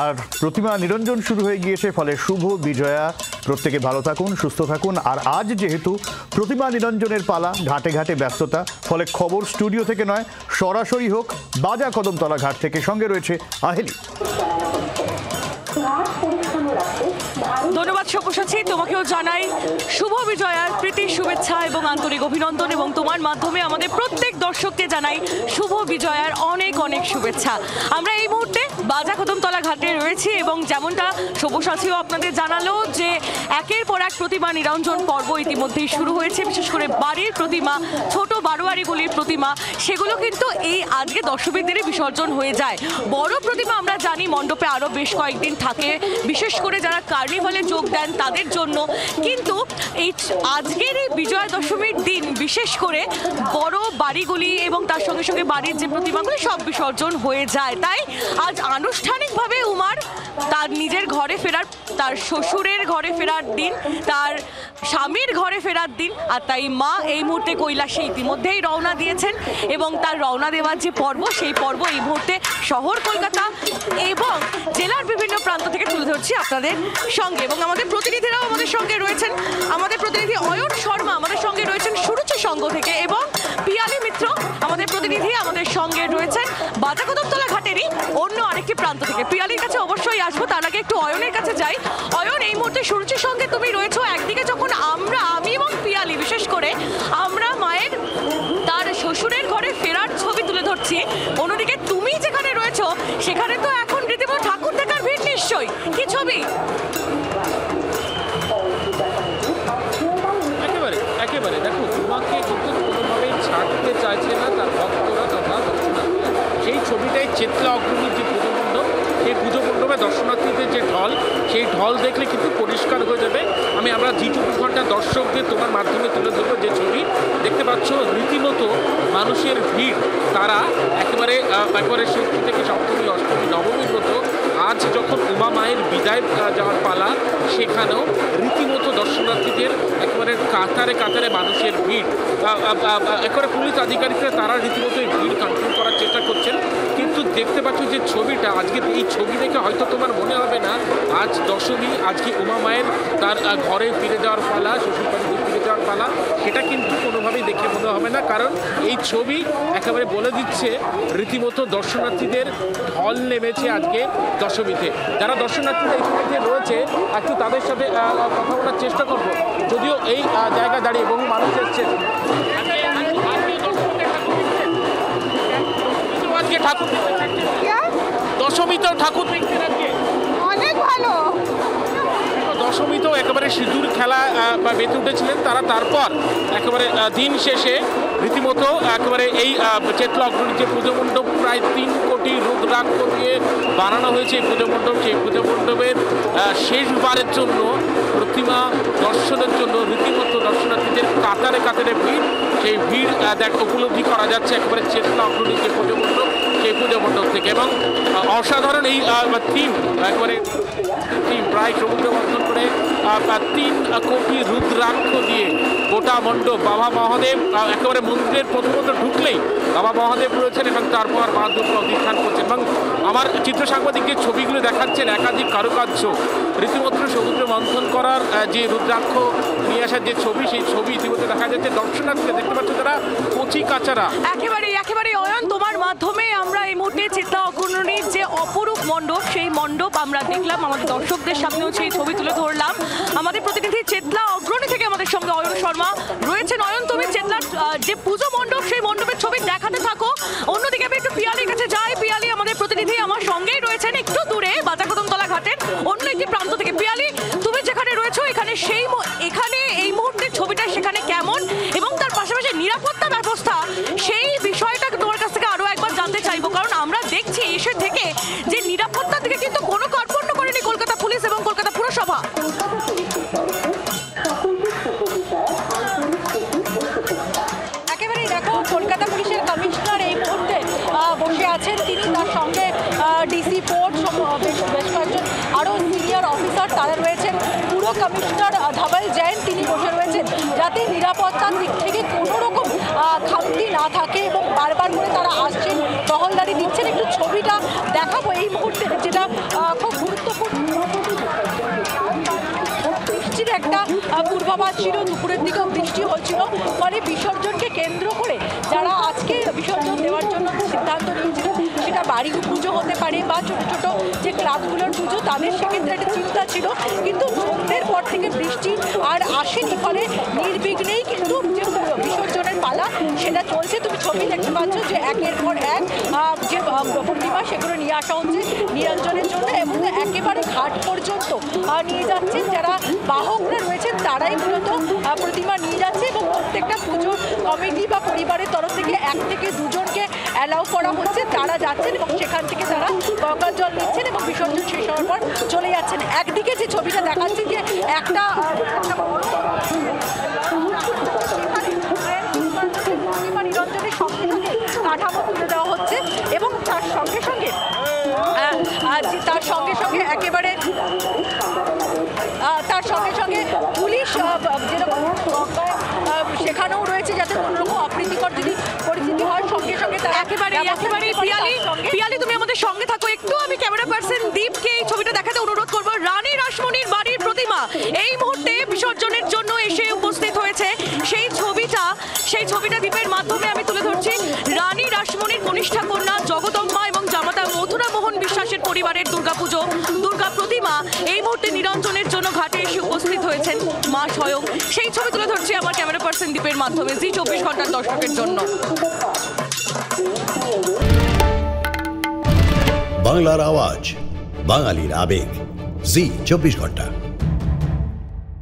আর প্রতিমা নিরঞ্জন শুরু হয়ে গিয়েছে, ফলে শুভ বিজয়া। প্রত্যেকে ভালো থাকুন, সুস্থ থাকুন। আর আজ যেহেতু প্রতিমা নিরঞ্জনের পালা, ঘাটে ঘাটে ব্যস্ততা, ফলে খবর স্টুডিও থেকে নয়, সরাসরি হোক বাজা কদমতলা ঘাট থেকে। সঙ্গে রয়েছে আহেলি। ধন্যবাদ সব্যসাচী, তোমাকেও জানাই শুভ বিজয়ার প্রীতি, শুভেচ্ছা এবং আন্তরিক অভিনন্দন, এবং তোমার মাধ্যমে আমাদের প্রত্যেক দর্শককে জানাই শুভ বিজয়ার অনেক অনেক শুভেচ্ছা। আমরা এই মুহূর্তে বাজা কদমতলা ঘাটে রয়েছি এবং যেমনটা সব্যসাচীও আপনাদের জানালো যে একের পর এক প্রতিমা নিরঞ্জন পর্ব ইতিমধ্যেই শুরু হয়েছে। বিশেষ করে বাড়ির প্রতিমা, ছোট বারোয়ারিগুলির প্রতিমা, সেগুলো কিন্তু এই আজকে দর্শকদেরই বিসর্জন হয়ে যায়। বড় প্রতিমা আমরা জানি মণ্ডপে আরও বেশ কয়েকদিন থাকে, বিশেষ করে যারা কার্নিভালে যোগ দেন তাদের জন্য। কিন্তু এই আজকের এই বিজয়া দশমীর দিন বিশেষ করে বড় বাড়িগুলি এবং তার সঙ্গে সঙ্গে বাড়ির যে প্রতিমাগুলি সব বিসর্জন হয়ে যায়। তাই আজ আনুষ্ঠানিকভাবে উমার তার নিজের ঘরে ফেরার, তার শ্বশুরের ঘরে ফেরার দিন, তার স্বামীর ঘরে ফেরার দিন। আর তাই মা এই মুহূর্তে কৈলাসে ইতিমধ্যেই রওনা দিয়েছেন এবং তার রওনা দেওয়ার যে পর্ব, সেই পর্ব এই মুহূর্তে শহর কলকাতা এবং জেলার বিভিন্ন প্রান্ত থেকে তুলে ধরছি আপনাদের সঙ্গে। এবং আমাদের প্রতিনিধিরাও আমাদের সঙ্গে রয়েছেন। আমাদের প্রতিনিধি অয়ন শর্মা আমাদের সঙ্গে রয়েছেন সুরুচি সংঘ থেকে, এবং পিয়ালি মিত্র আমাদের প্রতিনিধি আমাদের সঙ্গে রয়েছেন বাজা কদমতলা ঘাটেরই অন্য আরেকটি প্রান্ত থেকে। পিয়ালির কাছে অবশ্যই আসবো, তার আগে একটু অয়নের কাছে যাই। অয়ন, এই মুহূর্তে সুরুচির সঙ্গে তুমি রয়েছো। একদিকে যখন আমি এবং পিয়ালি বিশেষ করে আমরা মায়ের তার শ্বশুরের ঘরে ফেরার ছবি তুলে ধরছি, অন্যদিকে তুমি যেখানে রয়েছো সেখানে তো এখন রীতিমতো ঠাকুর দেখার ভিড় নিশ্চয়ই। কি ছবি? একেবারে দেখো, তোমাকে কিন্তু কোনোভাবেই ছাড়তে চাইছে না তার ভক্তরা তথা দর্শনার্থীরা। সেই ছবিটাই চেতলা অগ্রণীর যে পুজো মণ্ডপ, সেই পুজো মণ্ডপে দর্শনার্থীদের যে ঢল, সেই ঢল দেখলে কিন্তু পরিষ্কার হয়ে যাবে। আমরা জি 24 ঘন্টা দর্শকদের তোমার মাধ্যমে তুলে ধরবো যে ছবি দেখতে পাচ্ছ, রীতিমতো মানুষের ভিড়। তারা একেবারে ষষ্ঠী থেকে সপ্তমী, অষ্টমী, নবমীর মতো আজ যখন উমা মায়ের বিদায় যাওয়ার পালা, সেখানেও রীতিমতো দর্শনার্থীদের একেবারে কাতারে কাতারে মানুষের ভিড়। একেবারে পুলিশ আধিকারিকরা তারা রীতিমতো এই ভিড় কন্ট্রোল করার চেষ্টা করছেন। কিন্তু দেখতে পাচ্ছ যে ছবিটা, আজকে এই ছবি দেখে হয়তো তোমার মনে হবে না আজ দশমী, আজকে উমা মায়ের তার ঘরে ফিরে যাওয়ার পালা, শ্বশুর বাড়িতে ফিরে যাওয়ার পালা, সেটা কিন্তু কোনোভাবেই দেখে মনে হবে না। কারণ এই ছবি একেবারে বলে দিচ্ছে রীতিমতো দর্শনার্থীদের ঢল নেমেছে আজকে দশমীতে। যারা দর্শনার্থীরা ইতিমধ্যে রয়েছে একটু তাদের সাথে কথা বলার চেষ্টা করবো। যদিও এই জায়গা দাঁড়িয়ে বহু মানুষ এসছেন। আজকে ঠাকুর দশমীতেও ঠাকুর দেখছেন আজকে? অনেক ভালো। দশমীতেও একেবারে সিঁদুর খেলা বা মেতে উঠেছিলেন তারা। তারপর একেবারে দিন শেষে রীতিমতো একেবারে এই চেতলা অগ্রণীর যে পুজো মণ্ডপ, প্রায় 3 কোটি রুদ্রাক্ষ দিয়ে বানানো হয়েছে এই পুজো মণ্ডপ, সেই পুজো মণ্ডপের শেষবারের জন্য প্রতিমা দর্শনের জন্য রীতিমতো দর্শনার্থীদের কাতারে কাতারে ভিড়। সেই ভিড় উপলব্ধি করা যাচ্ছে একেবারে চেতলা অগ্রণীর যে পুজো মণ্ডপ, সেই পুজো মণ্ডপ থেকে। এবং অসাধারণ এই থিম, একেবারে থিম প্রায় সমুদ্র মন্থন করে 3 কোটি রুদ্রাক্ষ দিয়ে গোটা মণ্ডপ। বাবা মহাদেব একেবারে মন্দিরের প্রথমত ঢুকলেই বাবা মহাদেব রয়েছেন এবং তারপর মা দুর্গা অধিষ্ঠান করছেন। এবং আমার চিত্র সাংবাদিক যে ছবিগুলো দেখাচ্ছেন, একাধিক কারুকার্য, রীতিমতো সমুদ্র মন্থন করার যে রুদ্রাক্ষ নিয়ে আসার যে ছবি, সেই ছবি ইতিমধ্যে দেখা যাচ্ছে। দর্শনার্থীরা দেখতে পাচ্ছ তারা কচি কাচারা। একেবারে অয়ন, তোমার মাধ্যমে আমরা এই মুহূর্তে চেতলা অগ্রণীর যে অপরূপ মণ্ডপ, সেই মণ্ডপ আমরা দেখলাম, আমাদের দর্শকদের সামনেও সেই ছবি তুলে ধরলাম। আমাদের প্রতিনিধি চেতলা অগ্রণী থেকে আমাদের সঙ্গে অয়ন শর্মা রয়েছেন। অয়ন, তুমি চেতলার যে পুজো মণ্ডপ, সেই মণ্ডপের ছবি দেখাতে থাকো। অন্যদিকে আমি একটু পিয়ালির কাছে যাই। পিয়ালি, আমাদের প্রতিনিধি আমার সঙ্গেই রয়েছেন একটু দূরে বাজা কদমতলা ঘাটের অন্য একটি প্রান্ত থেকে। পিয়ালি, তুমি যেখানে রয়েছো এখানে এখানে এই মুহূর্তের ছবিটা সেখানে কেমন, এবং তার পাশাপাশি নিরাপত্তা ব্যবস্থা, সেই বিষয়টা তোমার কাছ থেকে আরো একবার জানতে চাইবো। কারণ আমরা দেখছি এসে থেকে যে নিরাপত্তা থেকে কিন্তু কোনো কার্পণ্য করেনি কলকাতা পুলিশ এবং কলকাতা পুরসভা। একেবারেই দেখো, কলকাতা পুলিশের কমিশনার এই মুহূর্তে বসে আছেন। তিনি তার সঙ্গে ডিসি পোর্ট বেশ কয়েকজন আরও সিনিয়র অফিসার তারা রয়েছেন। পুরো কমিশনার ধবল জৈন তিনি বসে রয়েছেন, যাতে নিরাপত্তার দিক থেকে কোনো রকম খামতি না থাকে, এবং বারবার করে তারা আসছেন, টহলদারি দিচ্ছেন। একটু ছবিটা দেখাবো এই মুহূর্তে, যেটা খুব ছিল, দুপুরের দিকেও বৃষ্টি হচ্ছিল, ফলে বিসর্জনকে কেন্দ্র করে যারা আজকে বিসর্জন দেওয়ার জন্য সিদ্ধান্ত নিয়েছিল, সেটা বাড়ি পুজো হতে পারে বা ছোট ছোট যে ক্লাবগুলোর পুজো, তাদের সেক্ষেত্রে একটা চিন্তা ছিল। কিন্তু সন্ধ্যের পর থেকে বৃষ্টি আর আসেনি, ফলে নির্বিঘ্নেই কিন্তু যে বিসর্জনের পালা সেটা চলছে। তুমি ছবি দেখতে পাচ্ছ যে একের পর এক যে প্রতিমা সেগুলো নিয়ে আসা হচ্ছে নিরঞ্জনের জন্য, এবং একেবারে ঘাট পর্যন্ত নিয়ে যাচ্ছেন যারা বাহকরা রয়েছেন, তারাই মূলত প্রতিমা নিয়ে যাচ্ছে। এবং প্রত্যেকটা পুজো কমিটি বা পরিবারের তরফ থেকে 1 থেকে 2 জনকে অ্যালাউ করা হচ্ছে, তারা যাচ্ছেন এবং সেখান থেকে তারা গঙ্গার জল নিচ্ছেন এবং বিসর্জন শেষ হওয়ার পর চলে যাচ্ছেন। একদিকে যে ছবিটা দেখাচ্ছে যে একটা নিরঞ্জনের সঙ্গে সঙ্গে কাঠামো তুলে দেওয়া হচ্ছে, এবং তার সঙ্গে সঙ্গে একেবারে তার সঙ্গে সঙ্গে পুলিশ যেরকম সেখানেও রয়েছে, যাতে কোনো রকম অপ্রীতিকর যদি পরিস্থিতি হয় সঙ্গে সঙ্গে তারা একেবারে পিয়ালি তুমি আমাদের সঙ্গে থাকো একটু। আমি ক্যামেরা পার্সন দীপকে এই ছবিটা দেখাতে অনুরোধ করব। রানী রাসমণির বাড়ির প্রতিমা এই মুহূর্তে বিসর্জনের জন্য এসে উপস্থিত হয়েছে। সেই ছবিটা দীপের মাধ্যমে আমি তুলে ধরছি। রানী রাসমণির কনিষ্ঠা কন্যা জগদম্মা এবং জামাতা মথুরা মোহন বিশ্বাসের পরিবারের দুর্গা প্রতিমা এই মুহূর্তে নিরঞ্জনের জন্য ঘাটে এসে উপস্থিত হয়েছেন মা স্বয়ং। সেই ছবি তুলে ধরছি আমার ক্যামেরা পার্সন দীপের মাধ্যমে জি 24 ঘন্টার দর্শকের জন্য। বাংলার আওয়াজ, বাঙালির আবেগ, জি 24 ঘন্টা।